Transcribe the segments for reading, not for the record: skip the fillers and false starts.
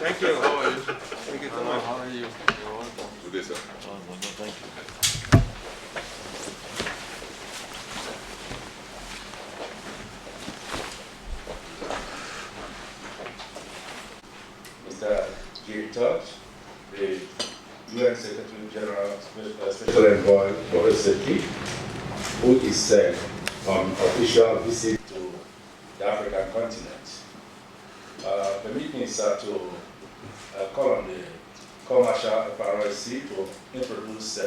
Thank you. How are you? Thank you so much. How are you? You're welcome. Today, sir. Oh, no, thank you. Mr. Todt, the UN Secretary General Special Envoy for Safety, who is on official visit to the African continent. Permit me, sir, to call on the commercial FRSC to introduce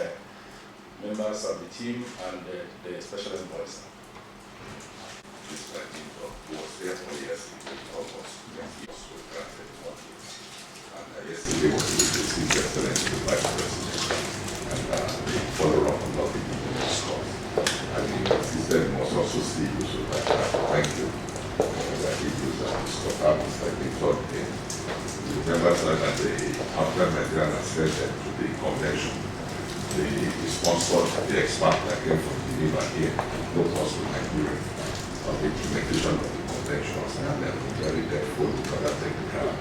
members of the team and the special envoy. This writing was there for yesterday, almost 20 years was granted one year. And yesterday was received Excellency the Vice President and the follow-up on what the discussed. And the system was also see you, so that thank you. That it was Mustapha, like they thought the members that the African Nigerian assented to the convention. The sponsor, the expert that came from Geneva here, no cost to Nigeria. Of the implementation of the conventions, and then very careful with other technical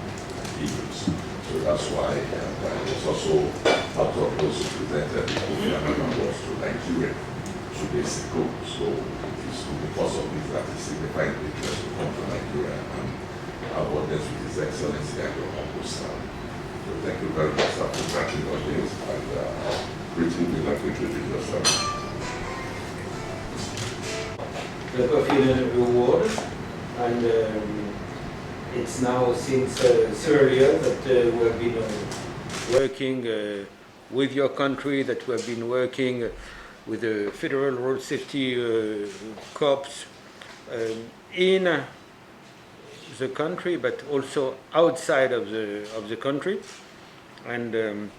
issues. So that's why it was also out of those who presented the Kofi Annan Awards to Nigeria 2 days ago. So it is because of this that it signified the interest to come to Nigeria and award this with His Excellency and your humble son. So thank you very much, sir, for granting all this, and greeting you like introduce yourself. The Kofi Annan Award, and it's now since several years that we have been working with your country, that we have been working with the Federal Road Safety Corps in the country, but also outside of the country, and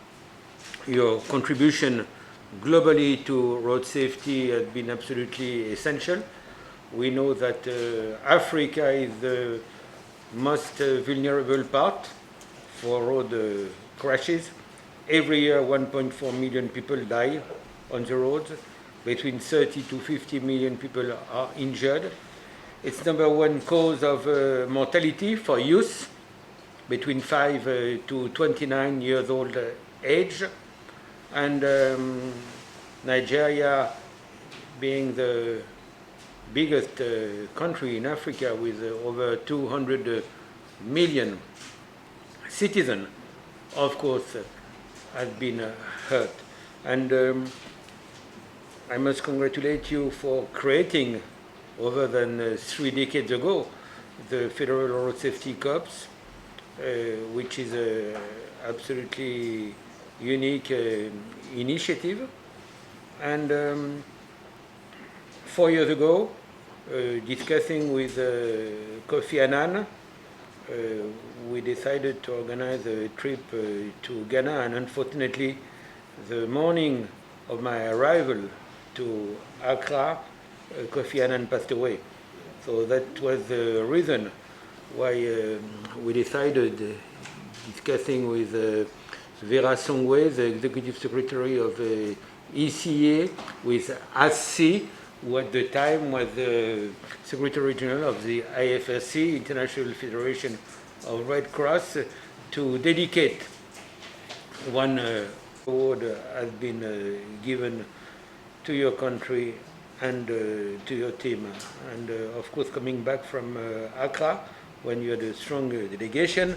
your contribution globally to road safety has been absolutely essential. We know that Africa is the most vulnerable part for road crashes. Every year 1.4 million people die on the roads. Between 30 to 50 million people are injured. It's #1 cause of mortality for youth between 5 to 29 years old age. And Nigeria being the biggest country in Africa with over 200 million citizens, of course, has been hurt. And I must congratulate you for creating, over than 3 decades ago, the Federal Road Safety Corps, which is an absolutely unique initiative. And 4 years ago, discussing with Kofi Annan, we decided to organize a trip to Ghana, and unfortunately, the morning of my arrival to Accra, Kofi Annan passed away. So that was the reason why we decided, discussing with Vera Songwe, the Executive Secretary of ECA, with ASC, who at the time was the Secretary General of the IFRC, International Federation of Red Cross, to dedicate one award has been given to your country and to your team. And of course, coming back from Accra, when you had a strong delegation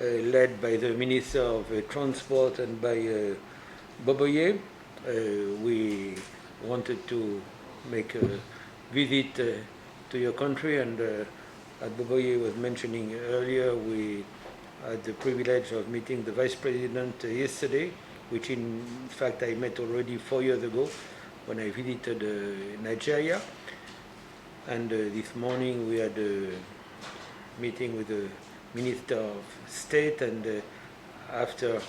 led by the Minister of Transport and by Boboye, we wanted to make a visit to your country, and as Boboye was mentioning earlier, we had the privilege of meeting the Vice President yesterday, which in fact I met already 4 years ago when I visited Nigeria. And this morning we had a meeting with the Minister of State, and after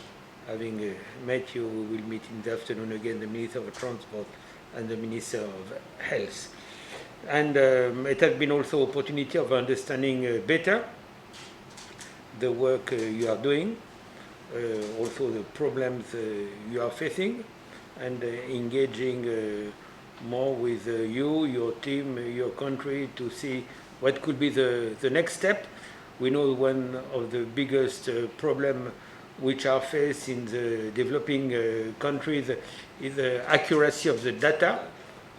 having met you, we will meet in the afternoon again the Minister of Transport and the Minister of Health. And it has been also an opportunity of understanding better the work you are doing, also the problems you are facing, and engaging more with you, your team, your country, to see what could be the next step. We know one of the biggest problem which are faced in the developing countries is the accuracy of the data.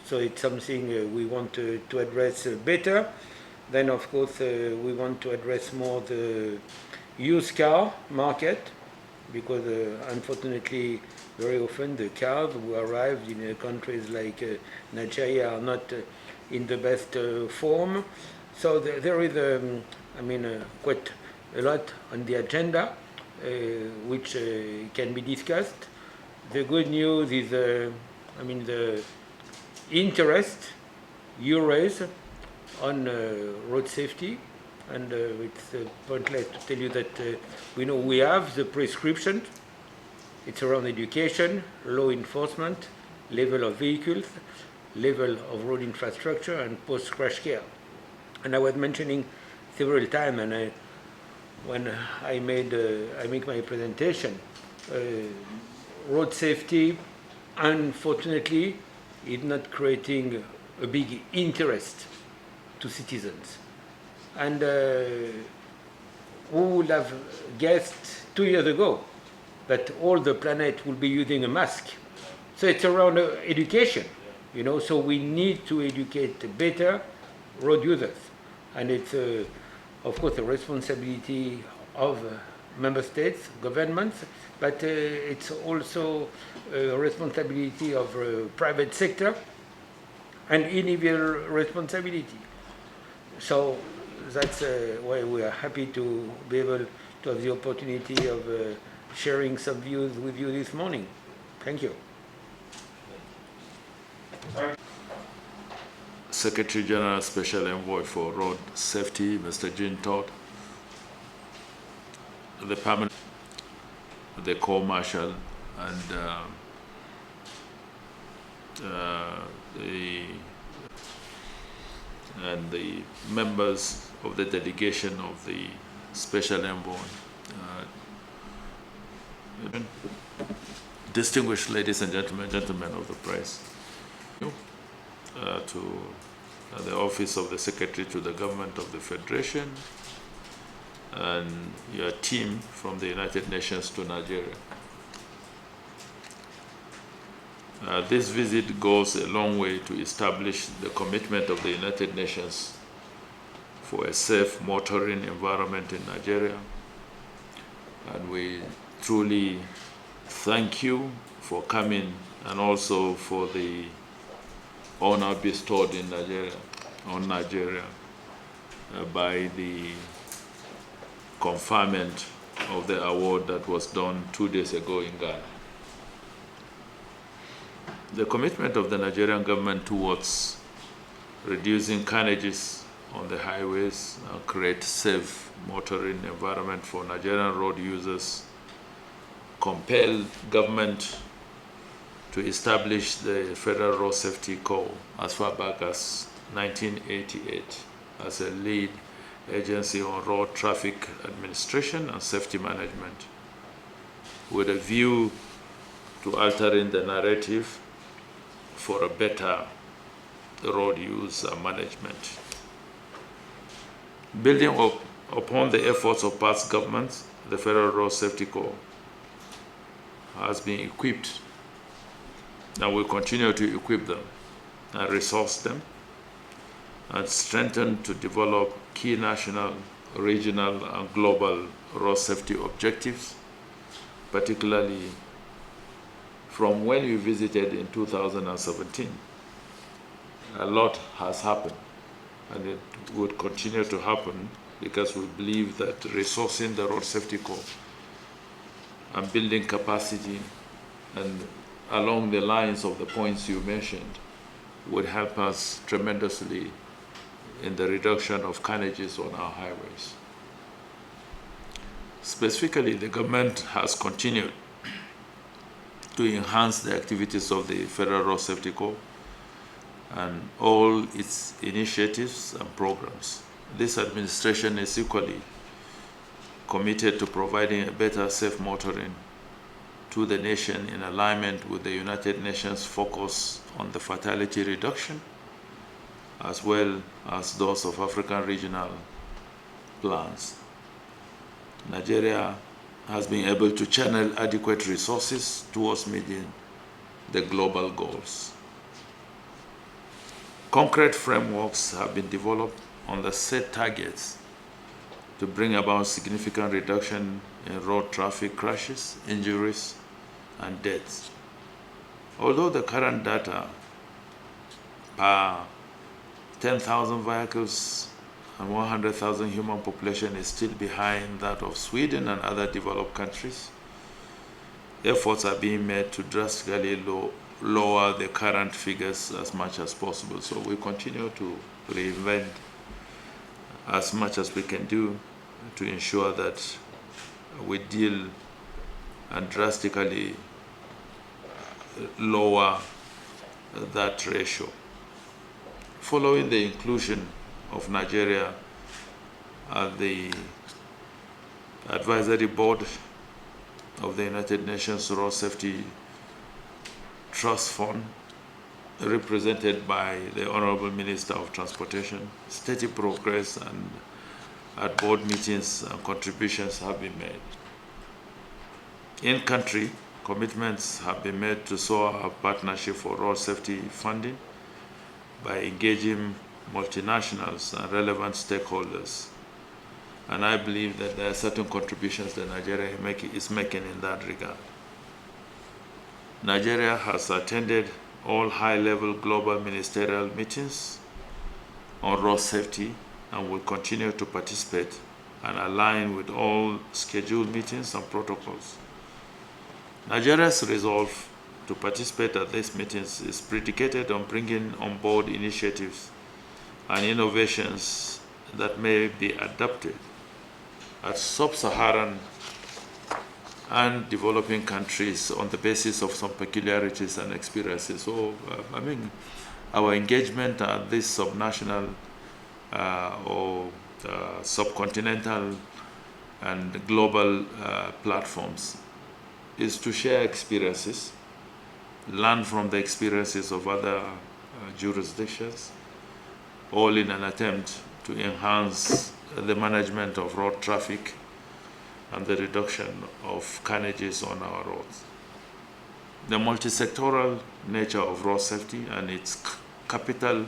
So it's something we want to address better. Then, of course, we want to address more the used car market, because unfortunately, very often the cars who arrived in countries like Nigeria are not in the best form. So there is, quite a lot on the agenda which can be discussed. The good news is, the interest you raise on road safety, and it's pointless to tell you that we know we have the prescription. It's around education, law enforcement, level of vehicles, level of road infrastructure, and post-crash care. And I was mentioning several times, and when I make my presentation, road safety, unfortunately, is not creating a big interest to citizens. And who would have guessed 2 years ago that all the planet will be using a mask? So it's around education, so we need to educate better road users. And it's, of course, a responsibility of member states, governments, but it's also a responsibility of private sector and individual responsibility. So that's why we are happy to be able to have the opportunity of sharing some views with you this morning. Thank you. Secretary General Special Envoy for Road Safety, Mr. Todt, the permanent, the co-marshal, and the members of the delegation of the Special Envoy, distinguished ladies and gentlemen of the press, to the Office of the Secretary to the Government of the Federation, and your team from the United Nations to Nigeria. This visit goes a long way to establish the commitment of the United Nations for a safe motoring environment in Nigeria. And we truly thank you for coming, and also for the honor bestowed in on Nigeria by the conferment of the award that was done 2 days ago in Ghana. The commitment of the Nigerian government towards reducing carnages on the highways and create safe motoring environment for Nigerian road users compelled government to establish the Federal Road Safety Corps as far back as 1988 as a lead agency on road traffic administration and safety management, with a view to altering the narrative for a better road use and management. Building upon the efforts of past governments, the Federal Road Safety Corps has been equipped and will continue to equip them and resource them and strengthen to develop key national, regional, and global road safety objectives, particularly from when we visited in 2017. A lot has happened, and it would continue to happen, because we believe that resourcing the Road Safety Corps and building capacity and along the lines of the points you mentioned would help us tremendously in the reduction of carnages on our highways. Specifically, the government has continued to enhance the activities of the Federal Road Safety Corps and all its initiatives and programs. This administration is equally committed to providing a better safe motoring to the nation in alignment with the United Nations focus on the fatality reduction, as well as those of African regional plans. Nigeria has been able to channel adequate resources towards meeting the global goals. Concrete frameworks have been developed on the set targets to bring about significant reduction in road traffic crashes, injuries, and deaths. Although the current data per 10,000 vehicles and 100,000 human population is still behind that of Sweden and other developed countries, efforts are being made to drastically lower the current figures as much as possible. So we continue to reinvent as much as we can do to ensure that we deal and drastically lower that ratio. Following the inclusion of Nigeria at the advisory board of the United Nations Road Safety Trust Fund, represented by the Honorable Minister of Transportation, steady progress and at board meetings and contributions have been made. In country, commitments have been made to soar our partnership for road safety funding by engaging multinationals and relevant stakeholders. And I believe that there are certain contributions that Nigeria is making in that regard. Nigeria has attended all high-level global ministerial meetings on road safety and will continue to participate and align with all scheduled meetings and protocols. Nigeria's resolve to participate at these meetings is predicated on bringing on board initiatives and innovations that may be adopted at sub-Saharan and developing countries on the basis of some peculiarities and experiences. So, our engagement at these subnational or subcontinental and global platforms is to share experiences, learn from the experiences of other jurisdictions, all in an attempt to enhance the management of road traffic and the reduction of carnages on our roads. The multi-sectoral nature of road safety and its capital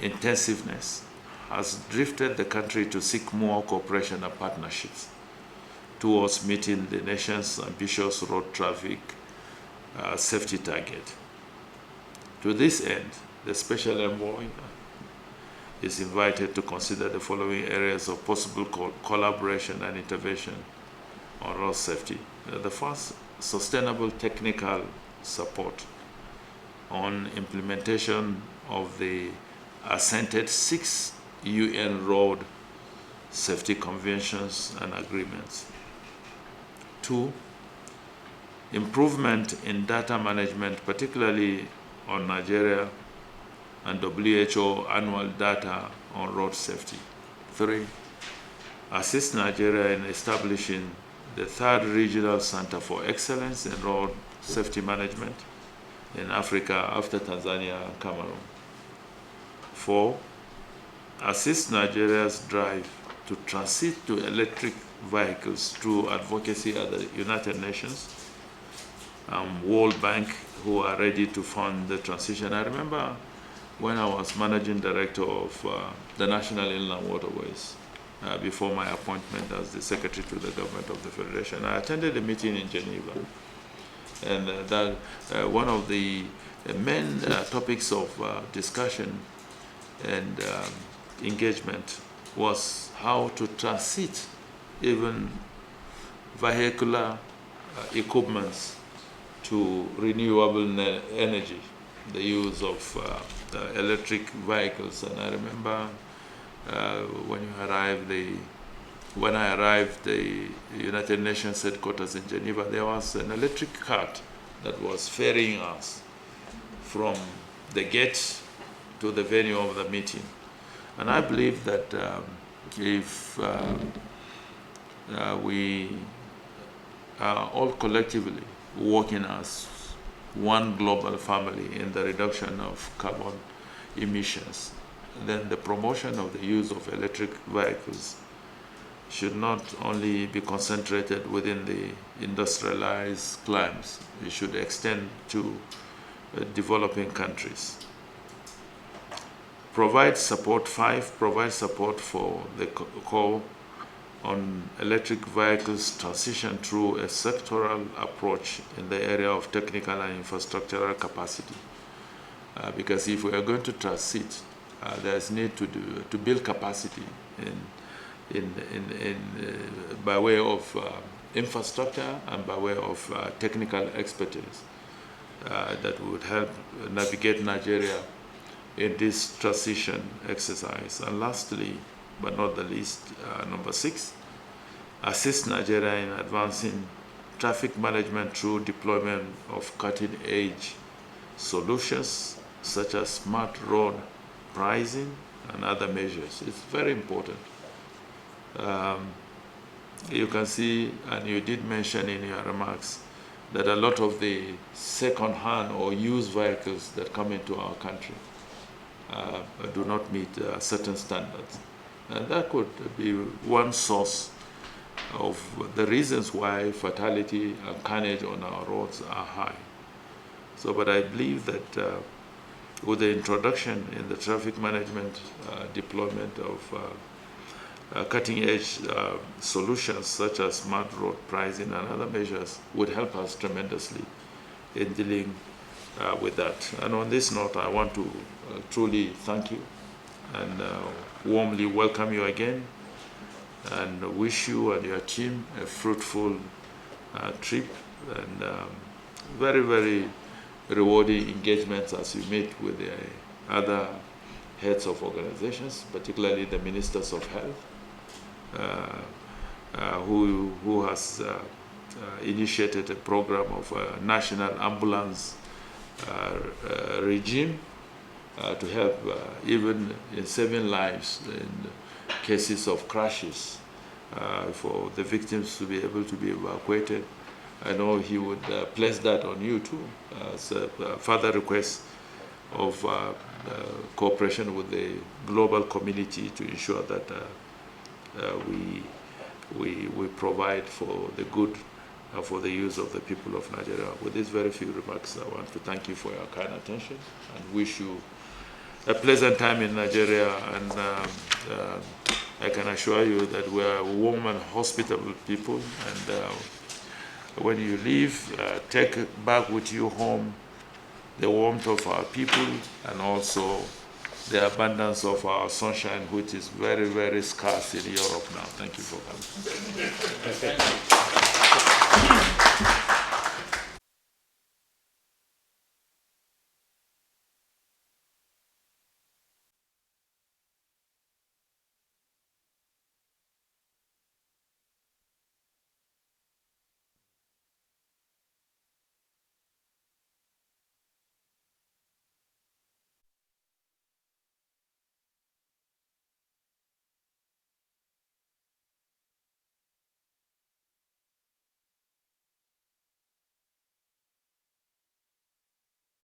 intensiveness has drifted the country to seek more cooperation and partnerships towards meeting the nation's ambitious road traffic safety target. To this end, the Special Envoy is invited to consider the following areas of possible collaboration and intervention on road safety. The first, sustainable technical support on implementation of the assented 6 UN road safety conventions and agreements. 2, improvement in data management, particularly on Nigeria and WHO annual data on road safety. 3, assist Nigeria in establishing the 3rd Regional Center for Excellence in Road Safety Management in Africa after Tanzania and Cameroon. 4, assist Nigeria's drive to transit to electric vehicles through advocacy at the United Nations, World Bank, who are ready to fund the transition. I remember when I was managing director of the National Inland Waterways, before my appointment as the secretary to the government of the Federation, I attended a meeting in Geneva. And that one of the main topics of discussion and engagement was how to transit even vehicular equipments to renewable energy, the use of electric vehicles. And I remember when I arrived the United Nations headquarters in Geneva, there was an electric cart that was ferrying us from the gate to the venue of the meeting. And I believe that if we are all collectively working as one global family in the reduction of carbon emissions, then the promotion of the use of electric vehicles should not only be concentrated within the industrialized climes. It should extend to developing countries. Provide support for the call on electric vehicles transition through a sectoral approach in the area of technical and infrastructural capacity. Because if we are going to transit, there's need to build capacity by way of infrastructure and by way of technical expertise that would help navigate Nigeria in this transition exercise. And lastly, but not the least, number 6, assist Nigeria in advancing traffic management through deployment of cutting-edge solutions such as smart road pricing and other measures. It's very important. You can see, and you did mention in your remarks, that a lot of the second-hand or used vehicles that come into our country do not meet certain standards. And that could be one source of the reasons why fatality and carnage on our roads are high. So, but I believe that with the introduction in the traffic management deployment of cutting-edge solutions such as smart road pricing and other measures would help us tremendously in dealing with that. And on this note, I want to truly thank you and warmly welcome you again and wish you and your team a fruitful trip and very, very rewarding engagements as you meet with the other heads of organizations, particularly the ministers of health, who has initiated a program of a national ambulance regime to help even in saving lives in cases of crashes, for the victims to be able to be evacuated. I know he would place that on you too as a further request of cooperation with the global community to ensure that we provide for the good for the use of the people of Nigeria. With these very few remarks, I want to thank you for your kind attention and wish you a pleasant time in Nigeria. And I can assure you that we are warm and hospitable people. And when you leave, take back with you home the warmth of our people and also the abundance of our sunshine, which is very, very scarce in Europe now. Thank you for coming.